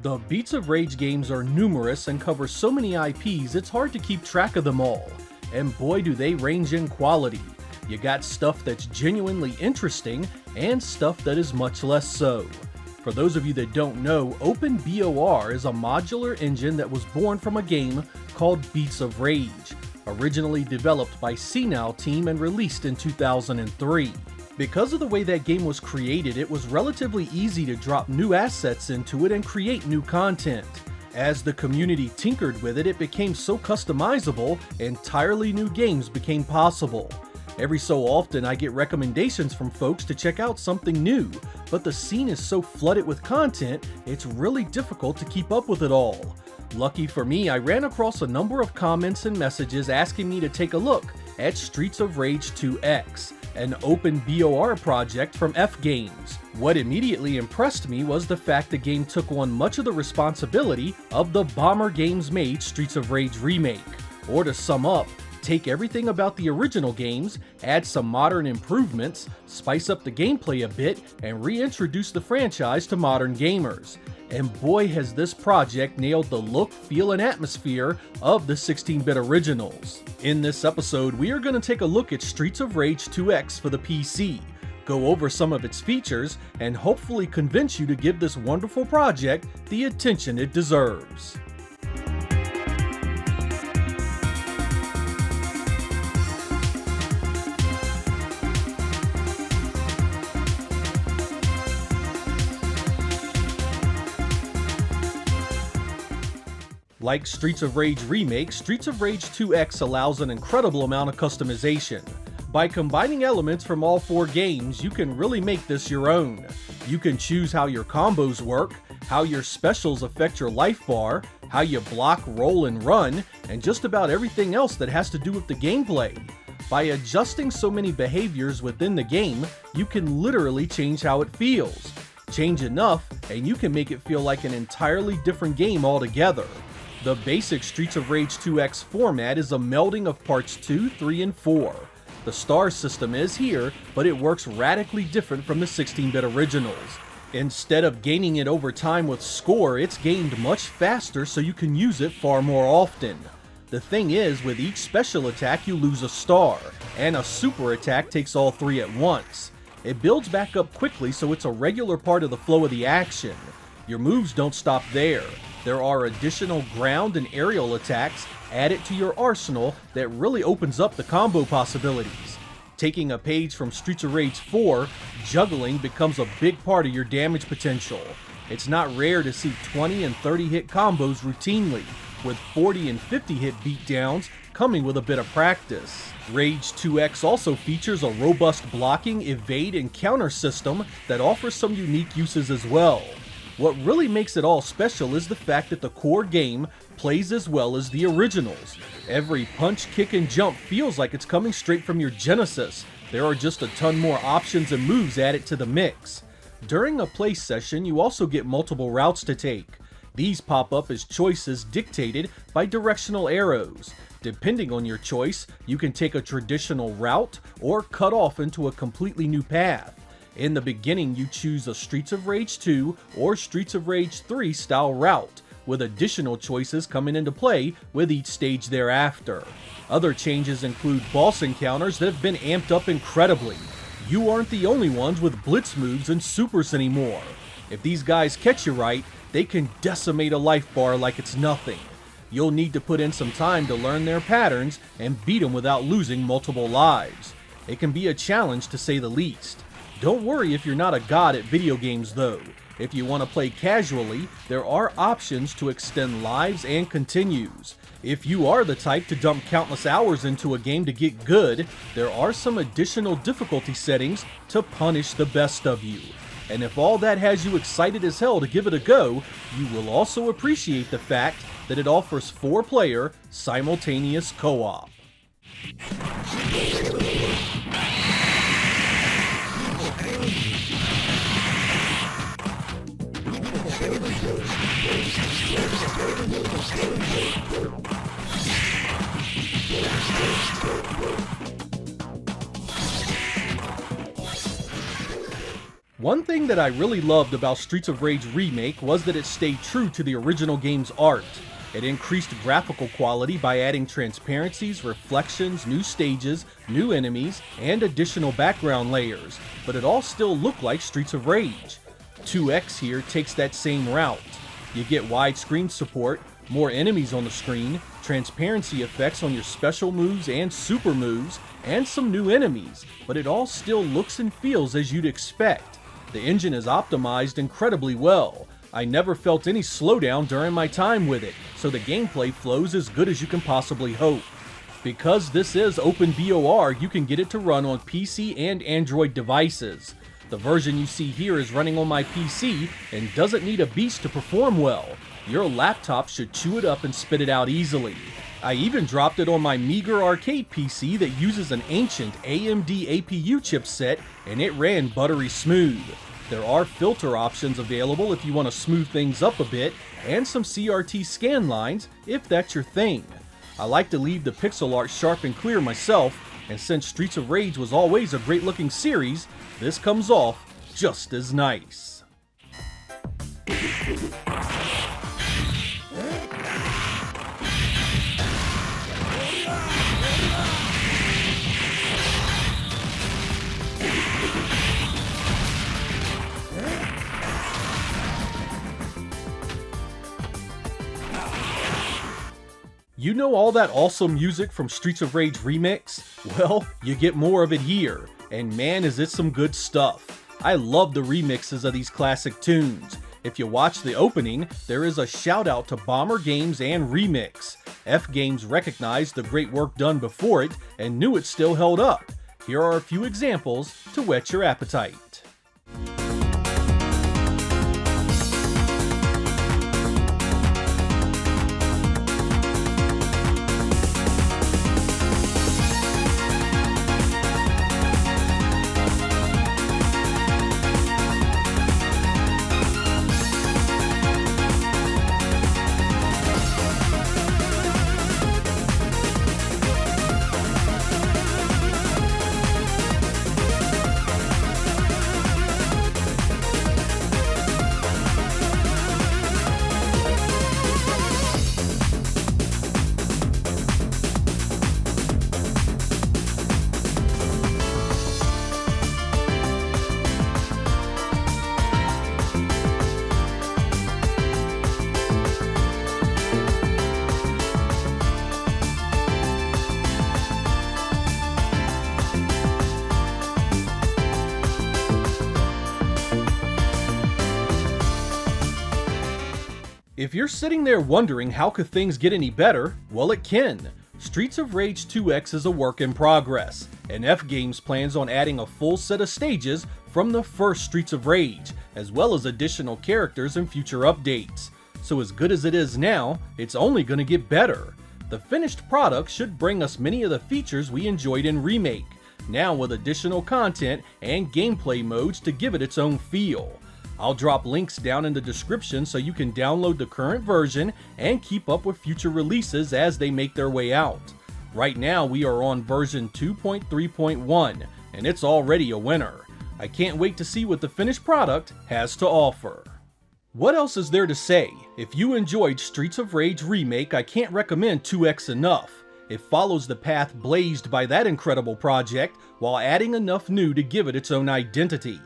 The Beats of Rage games are numerous and cover so many IPs it's hard to keep track of them all. And boy do they range in quality. You got stuff that's genuinely interesting and stuff that is much less so. For those of you that don't know, OpenBoR is a modular engine that was born from a game called Beats of Rage, originally developed by CNOW team and released in 2003. Because of the way that game was created, it was relatively easy to drop new assets into it and create new content. As the community tinkered with it, it became so customizable, entirely new games became possible. Every so often I get recommendations from folks to check out something new, but the scene is so flooded with content, it's really difficult to keep up with it all. Lucky for me, I ran across a number of comments and messages asking me to take a look at Streets of Rage 2X, an OpenBoR project from F Games. What immediately impressed me was the fact the game took on much of the responsibility of the Bomber Games made Streets of Rage remake. Or to sum up, take everything about the original games, add some modern improvements, spice up the gameplay a bit, and reintroduce the franchise to modern gamers. And boy has this project nailed the look, feel, and atmosphere of the 16-bit originals. In this episode, we are going to take a look at Streets of Rage 2X for the PC, go over some of its features, and hopefully convince you to give this wonderful project the attention it deserves. Like Streets of Rage Remake, Streets of Rage 2X allows an incredible amount of customization. By combining elements from all four games, you can really make this your own. You can choose how your combos work, how your specials affect your life bar, how you block, roll, and run, and just about everything else that has to do with the gameplay. By adjusting so many behaviors within the game, you can literally change how it feels. Change enough, and you can make it feel like an entirely different game altogether. The basic Streets of Rage 2X format is a melding of parts 2, 3, and 4. The star system is here, but it works radically different from the 16-bit originals. Instead of gaining it over time with score, it's gained much faster so you can use it far more often. The thing is, with each special attack you lose a star, and a super attack takes all three at once. It builds back up quickly so it's a regular part of the flow of the action. Your moves don't stop there. There are additional ground and aerial attacks added to your arsenal that really opens up the combo possibilities. Taking a page from Streets of Rage 4, juggling becomes a big part of your damage potential. It's not rare to see 20 and 30 hit combos routinely, with 40 and 50 hit beatdowns coming with a bit of practice. Rage 2X also features a robust blocking, evade, and counter system that offers some unique uses as well. What really makes it all special is the fact that the core game plays as well as the originals. Every punch, kick, and jump feels like it's coming straight from your Genesis. There are just a ton more options and moves added to the mix. During a play session, you also get multiple routes to take. These pop up as choices dictated by directional arrows. Depending on your choice, you can take a traditional route or cut off into a completely new path. In the beginning, you choose a Streets of Rage 2 or Streets of Rage 3 style route, with additional choices coming into play with each stage thereafter. Other changes include boss encounters that have been amped up incredibly. You aren't the only ones with blitz moves and supers anymore. If these guys catch you right, they can decimate a life bar like it's nothing. You'll need to put in some time to learn their patterns and beat them without losing multiple lives. It can be a challenge to say the least. Don't worry if you're not a god at video games though. If you want to play casually, there are options to extend lives and continues. If you are the type to dump countless hours into a game to get good, there are some additional difficulty settings to punish the best of you. And if all that has you excited as hell to give it a go, you will also appreciate the fact that it offers 4-player simultaneous co-op. One thing that I really loved about Streets of Rage Remake was that it stayed true to the original game's art. It increased graphical quality by adding transparencies, reflections, new stages, new enemies, and additional background layers, but it all still looked like Streets of Rage. 2X here takes that same route. You get widescreen support, more enemies on the screen, transparency effects on your special moves and super moves, and some new enemies, but it all still looks and feels as you'd expect. The engine is optimized incredibly well. I never felt any slowdown during my time with it, so the gameplay flows as good as you can possibly hope. Because this is OpenBoR, you can get it to run on PC and Android devices. The version you see here is running on my PC and doesn't need a beast to perform well. Your laptop should chew it up and spit it out easily. I even dropped it on my meager arcade PC that uses an ancient AMD APU chipset, and it ran buttery smooth. There are filter options available if you want to smooth things up a bit, and some CRT scan lines if that's your thing. I like to leave the pixel art sharp and clear myself, and since Streets of Rage was always a great looking series, this comes off just as nice. You know all that awesome music from Streets of Rage Remix? Well, you get more of it here, and man is it some good stuff. I love the remixes of these classic tunes. If you watch the opening, there is a shout out to Bomber Games and Remix. F Games recognized the great work done before it and knew it still held up. Here are a few examples to whet your appetite. If you're sitting there wondering how could things get any better, well it can. Streets of Rage 2X is a work in progress, and F Games plans on adding a full set of stages from the first Streets of Rage, as well as additional characters in future updates. So as good as it is now, it's only going to get better. The finished product should bring us many of the features we enjoyed in Remake, now with additional content and gameplay modes to give it its own feel. I'll drop links down in the description so you can download the current version and keep up with future releases as they make their way out. Right now we are on version 2.3.1 and it's already a winner. I can't wait to see what the finished product has to offer. What else is there to say? If you enjoyed Streets of Rage Remake, I can't recommend 2X enough. It follows the path blazed by that incredible project while adding enough new to give it its own identity.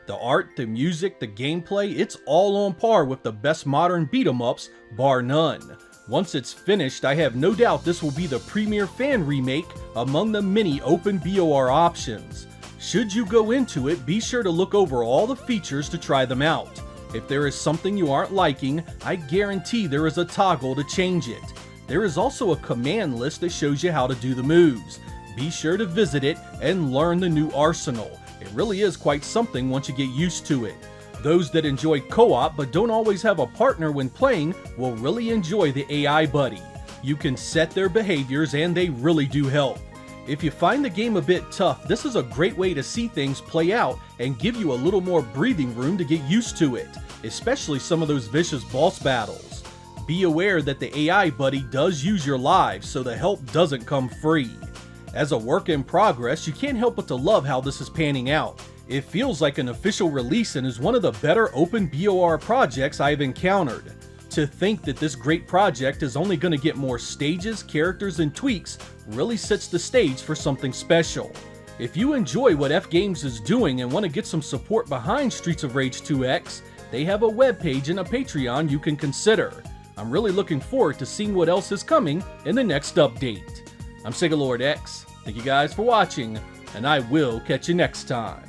The art, the music, the gameplay, it's all on par with the best modern beat-em-ups, bar none. Once it's finished, I have no doubt this will be the premier fan remake among the many OpenBoR options. Should you go into it, be sure to look over all the features to try them out. If there is something you aren't liking, I guarantee there is a toggle to change it. There is also a command list that shows you how to do the moves. Be sure to visit it and learn the new arsenal. It really is quite something once you get used to it. Those that enjoy co-op but don't always have a partner when playing will really enjoy the AI buddy. You can set their behaviors and they really do help. If you find the game a bit tough, this is a great way to see things play out and give you a little more breathing room to get used to it, especially some of those vicious boss battles. Be aware that the AI buddy does use your lives, so the help doesn't come free. As a work in progress, you can't help but to love how this is panning out. It feels like an official release and is one of the better OpenBoR projects I've encountered. To think that this great project is only going to get more stages, characters, and tweaks really sets the stage for something special. If you enjoy what F Games is doing and want to get some support behind Streets of Rage 2X, they have a webpage and a Patreon you can consider. I'm really looking forward to seeing what else is coming in the next update. I'm Sega Lord X, thank you guys for watching, and I will catch you next time.